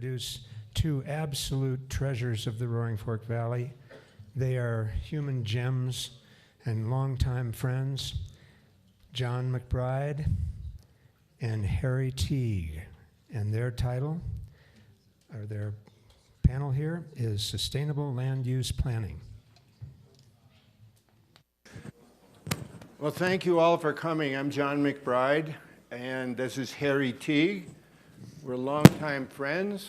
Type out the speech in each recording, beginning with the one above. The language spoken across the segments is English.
introduce two absolute treasures of the Roaring Fork Valley. They are human gems and longtime friends, John McBride and Harry Teague. And their title, or their panel here, is Sustainable Land Use Planning. Well, thank you all for coming. I'm John McBride, and this is Harry Teague. We're longtime friends.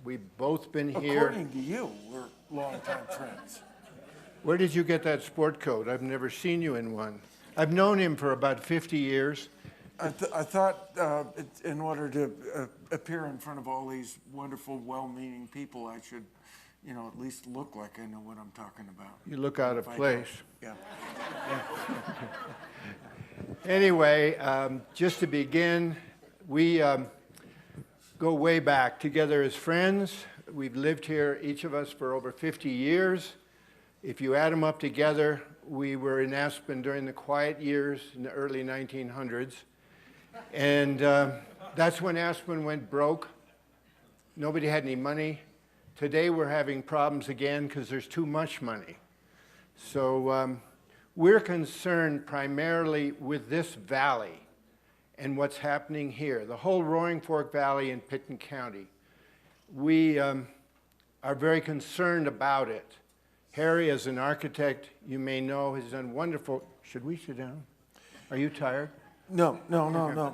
We've both been here. According to you, we're longtime friends. Where did you get that sport coat? I've never seen you in one. I've known him for about 50 years. I thought in order to appear in front of all these wonderful, well-meaning people, I should, at least look like I know what I'm talking about. You look out of place. Yeah. Anyway, just to begin, we go way back together as friends. We've lived here, each of us, for over 50 years. If you add them up together, we were in Aspen during the quiet years in the early 1900s. And that's when Aspen went broke. Nobody had any money. Today we're having problems again because there's too much money. So we're concerned primarily with this valley and what's happening here, the whole Roaring Fork Valley in Pitkin County. We are very concerned about it. Harry, as an architect, you may know, has done wonderful. Should we sit down? Are you tired? No.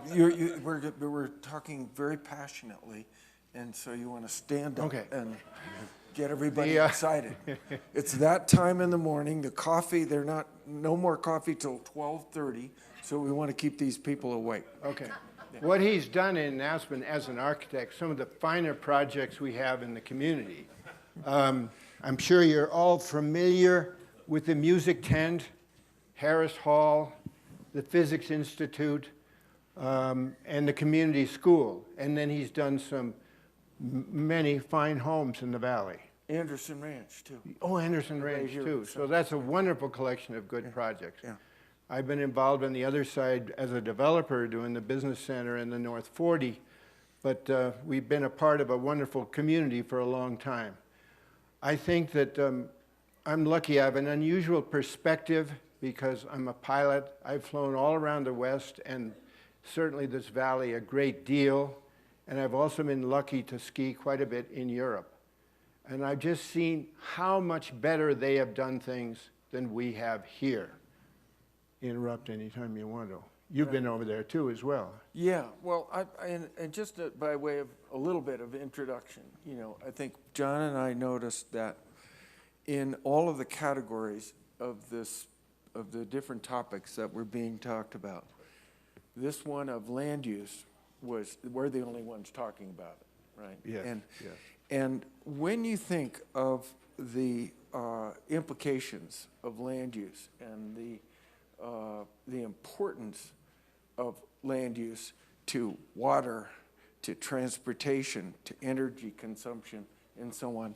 We're talking very passionately, and so you want to stand up and get everybody excited. It's that time in the morning. The coffee, no more coffee till 12:30, so we want to keep these people awake. Okay. Yeah. What he's done in Aspen as an architect, some of the finer projects we have in the community. I'm sure you're all familiar with the music tent, Harris Hall, the Physics Institute, and the community school. And then he's done many fine homes in the valley. Anderson Ranch, too. Oh, Anderson Ranch, too. So that's a wonderful collection of good projects. Yeah. I've been involved on the other side as a developer doing the business center in the North 40, but we've been a part of a wonderful community for a long time. I think that I'm lucky. I have an unusual perspective because I'm a pilot. I've flown all around the West and certainly this valley a great deal. And I've also been lucky to ski quite a bit in Europe. And I've just seen how much better they have done things than we have here. Interrupt anytime you want to. You've been over there too as well. Yeah, well, and just by way of a little bit of introduction, I think John and I noticed that in all of the categories of the different topics that were being talked about, this one of land use we're the only ones talking about it, right? Yes. And when you think of the implications of land use and the importance of land use to water, to transportation, to energy consumption, and so on,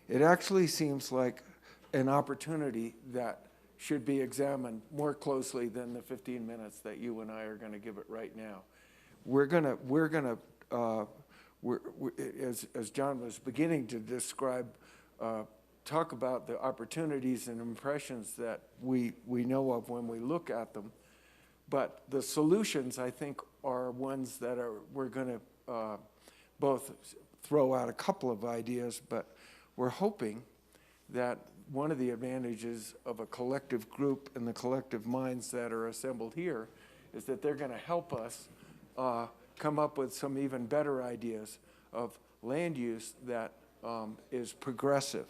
it actually seems like an opportunity that should be examined more closely than the 15 minutes that you and I are going to give it right now. As John was beginning to describe, talk about the opportunities and impressions that we know of when we look at them. But the solutions, I think, are ones that we're going to both throw out a couple of ideas, but we're hoping that one of the advantages of a collective group and the collective minds that are assembled here is that they're going to help us come up with some even better ideas of land use that is progressive.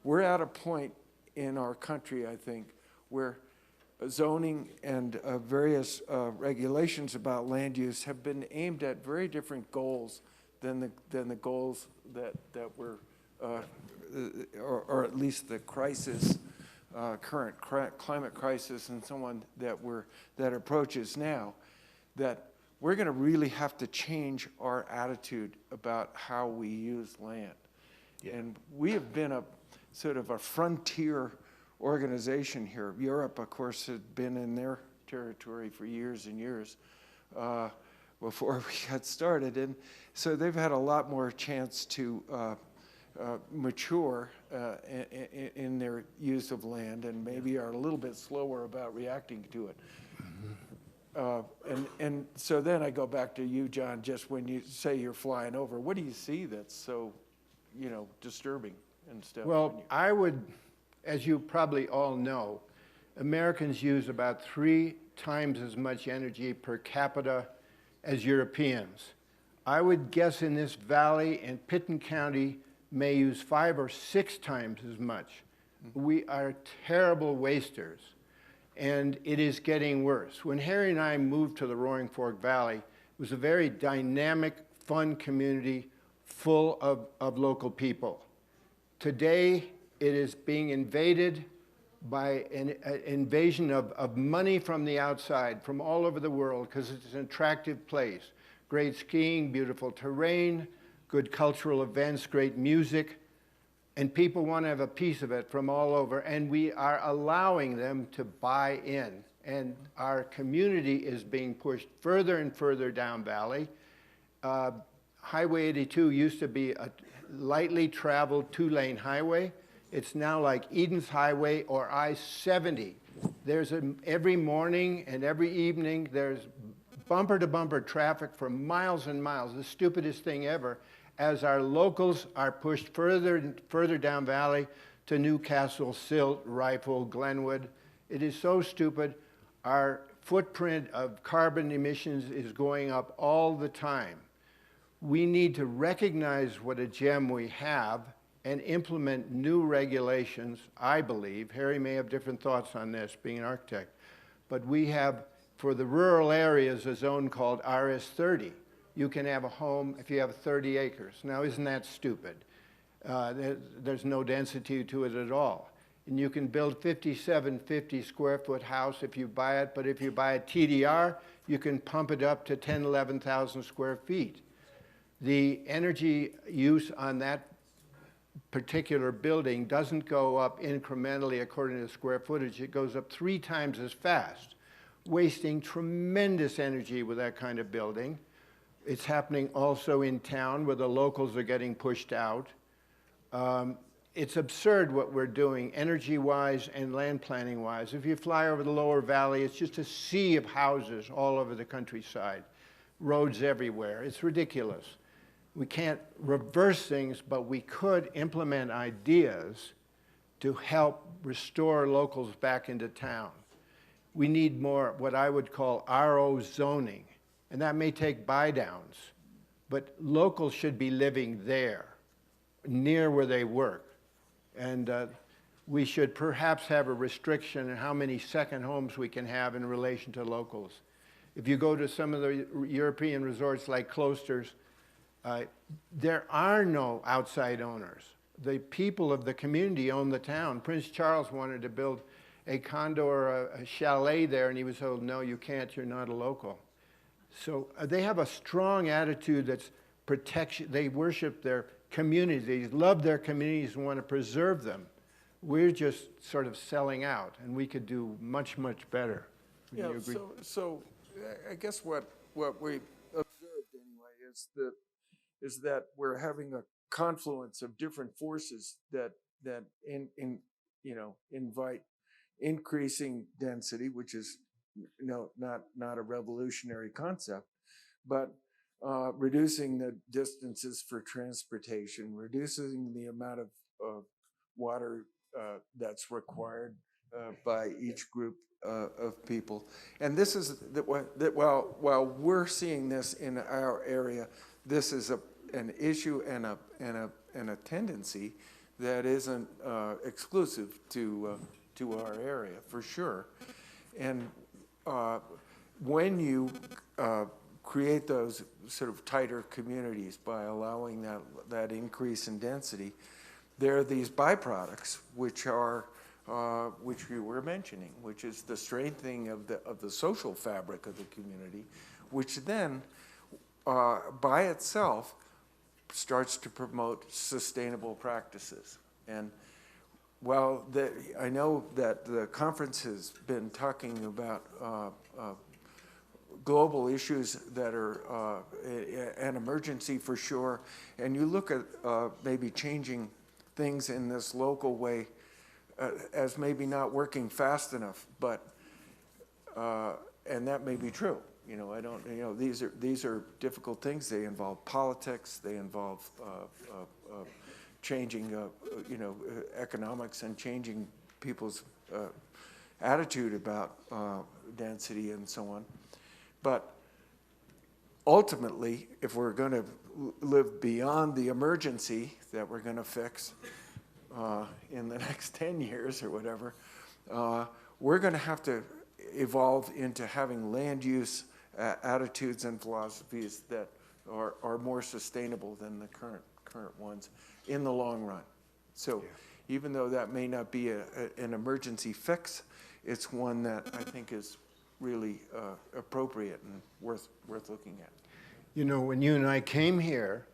We're at a point in our country, I think, where zoning and various regulations about land use have been aimed at very different goals than the goals that were, or at least the crisis, current climate crisis and so on that approaches now. That we're going to really have to change our attitude about how we use land. Yeah. And we have been a sort of a frontier organization here. Europe, of course, had been in their territory for years and years. before we got started. And so they've had a lot more chance to mature in their use of land, and maybe are a little bit slower about reacting to it. And so then I go back to you, John, just when you say you're flying over, what do you see that's so, disturbing and stuff? Well, I would, as you probably all know, Americans use about 3 times as much energy per capita as Europeans. I would guess in this valley and Pitkin County may use 5 or 6 times as much. We are terrible wasters, and it is getting worse. When Harry and I moved to the Roaring Fork Valley, it was a very dynamic, fun community full of local people. Today, it is being invaded by an invasion of money from the outside, from all over the world, because it's an attractive place. Great skiing, beautiful terrain, good cultural events, great music, and people want to have a piece of it from all over, and we are allowing them to buy in. And our community is being pushed further and further down valley. Highway 82 used to be a lightly traveled 2-lane highway. It's now like Eden's Highway or I-70. There's every morning and every evening, there's bumper-to-bumper traffic for miles and miles, the stupidest thing ever, as our locals are pushed further and further down valley to Newcastle, Silt, Rifle, Glenwood. It is so stupid. Our footprint of carbon emissions is going up all the time. We need to recognize what a gem we have and implement new regulations, I believe. Harry may have different thoughts on this, being an architect. But we have, for the rural areas, a zone called RS30. You can have a home if you have 30 acres. Now, isn't that stupid? There's no density to it at all. And you can build 5750 square foot house if you buy it, but if you buy a TDR, you can pump it up to 10, 11,000 square feet. The energy use on that particular building doesn't go up incrementally according to the square footage. It goes up 3 times as fast, wasting tremendous energy with that kind of building. It's happening also in town where the locals are getting pushed out. It's absurd what we're doing energy-wise and land planning-wise. If you fly over the lower valley, it's just a sea of houses all over the countryside, roads everywhere. It's ridiculous. We can't reverse things, but we could implement ideas to help restore locals back into town. We need more what I would call RO zoning, and that may take buy-downs, but locals should be living there, near where they work. And we should perhaps have a restriction on how many second homes we can have in relation to locals. If you go to some of the European resorts like Cloisters, there are no outside owners. The people of the community own the town. Prince Charles wanted to build a condo or a chalet there, and he was told, no, you can't, you're not a local. So they have a strong attitude that's protection. They worship their communities, they love their communities and want to preserve them. We're just sort of selling out, and we could do much, much better. Yeah, so I guess what we observed anyway is that we're having a confluence of different forces that invite increasing density, which is not a revolutionary concept, but reducing the distances for transportation, reducing the amount of water that's required by each group of people. And this is that while we're seeing this in our area, this is an issue and a tendency that isn't exclusive to our area, for sure. And when you create those sort of tighter communities by allowing that increase in density, there are these byproducts which you were mentioning, which is the strengthening of the social fabric of the community, which then by itself starts to promote sustainable practices. And while I know that the conference has been talking about global issues that are an emergency for sure, and you look at maybe changing things in this local way as maybe not working fast enough, but and that may be true. I don't. These are difficult things. They involve politics. They involve changing, economics and changing people's attitude about density and so on. But ultimately, if we're going to live beyond the emergency that we're going to fix in the next 10 years or whatever, we're going to have to evolve into having land use attitudes and philosophies that are more sustainable than the current ones in the long run. So even though that may not be an emergency fix, it's one that I think is really appropriate and worth looking at. When you and I came here,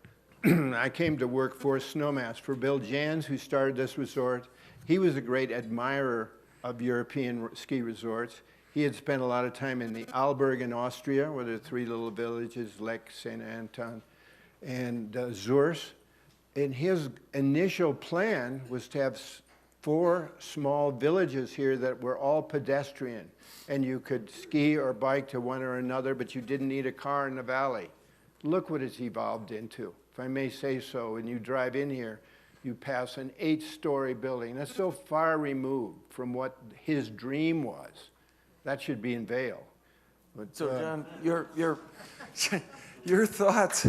I came to work for Snowmass for Bill Jans, who started this resort. He was a great admirer of European ski resorts. He had spent a lot of time in the Arlberg in Austria, where there are 3 little villages, Lech, St. Anton, and Zurs. And his initial plan was to have 4 small villages here that were all pedestrian. And you could ski or bike to one or another, but you didn't need a car in the valley. Look what it's evolved into, if I may say so. When you drive in here, you pass an 8-story building. That's so far removed from what his dream was. That should be in Vail. But, so, John, your thoughts,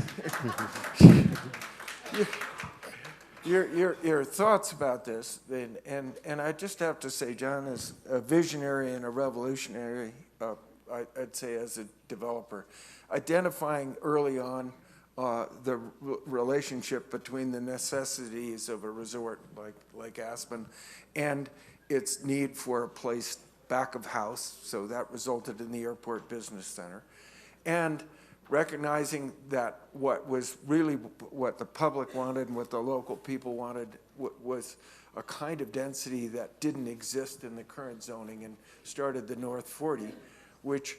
your thoughts about this, and I just have to say, John is a visionary and a revolutionary. I'd say as a developer, identifying early on the relationship between the necessities of a resort like Aspen and its need for a place back of house, so that resulted in the Airport Business Center, and recognizing that what the public wanted and what the local people wanted was a kind of density that didn't exist in the current zoning, and started the North 40, which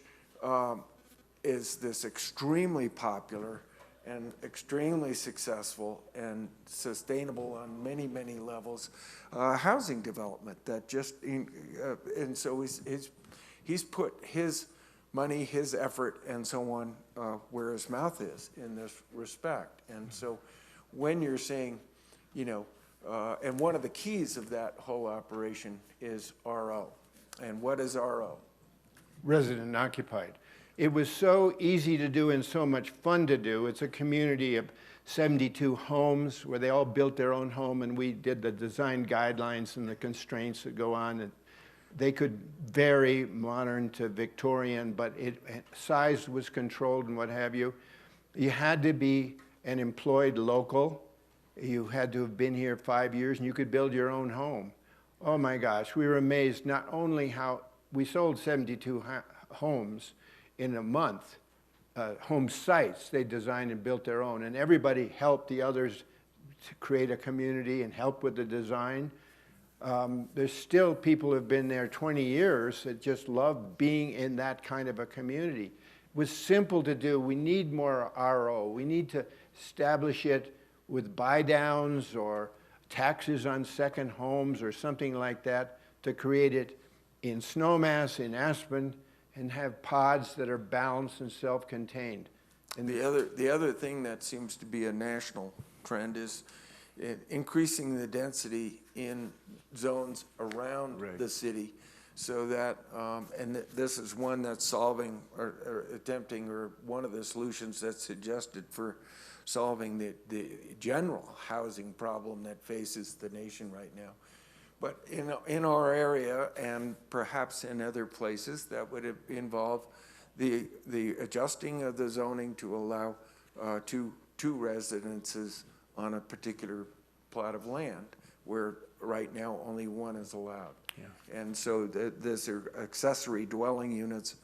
is this extremely popular and extremely successful and sustainable on many, many levels housing development that just, and so he's put his money, his effort, and so on where his mouth is in this respect. And so when you're saying, and one of the keys of that whole operation is RO. And what is RO? Resident occupied. It was so easy to do and so much fun to do. It's a community of 72 homes where they all built their own home, and we did the design guidelines and the constraints that go on. And they could vary modern to Victorian, but size was controlled and what have you. You had to be an employed local. You had to have been here 5 years, and you could build your own home. Oh my gosh, we were amazed not only how we sold 72 homes in a month, home sites. They designed and built their own, and everybody helped the others to create a community and help with the design. There's still people who have been there 20 years that just love being in that kind of a community. It was simple to do. We need more RO. We need to establish it with buy-downs or taxes on second homes or something like that to create it in Snowmass, in Aspen, and have pods that are balanced and self-contained. And the other thing that seems to be a national trend is increasing the density in zones around the city, so that, and this is one that's solving or attempting, or one of the solutions that's suggested for solving the general housing problem that faces the nation right now. But in our area, and perhaps in other places, that would involve the adjusting of the zoning to allow two residences on a particular plot of land, where right now only one is allowed. Yeah. And so there's accessory dwelling units,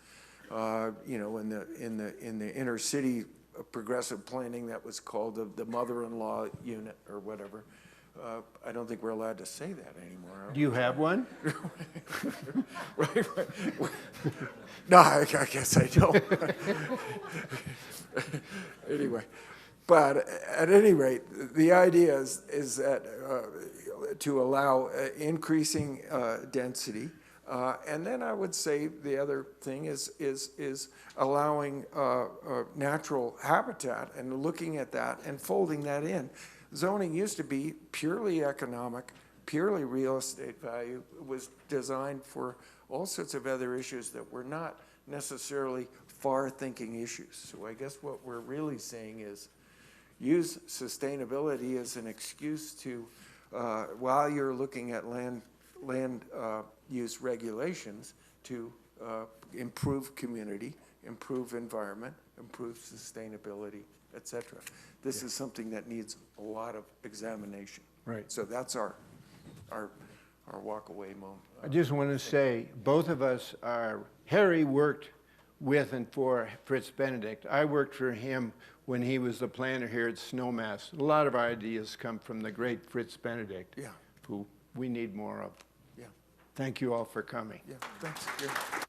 in the inner city progressive planning that was called the mother-in-law unit or whatever. I don't think we're allowed to say that anymore. Are Do you have one? we? Right. No, I guess I don't. Anyway, but at any rate, the idea is that to allow increasing density, and then I would say the other thing is allowing natural habitat and looking at that and folding that in. Zoning used to be purely economic, purely real estate value. It was designed for all sorts of other issues that were not necessarily far-thinking issues. So I guess what we're really saying is use sustainability as an excuse to, while you're looking at land use regulations, to improve community, improve environment, improve sustainability, etc. This is something that needs a lot of examination. Right. So that's our walk away moment. I just want to say, both of us are, Harry worked with and for Fritz Benedict. I worked for him when he was the planner here at Snowmass. A lot of our ideas come from the great Fritz Benedict, Yeah. who we need more of. Yeah. Thank you all for coming. Yeah. Thanks. Yeah.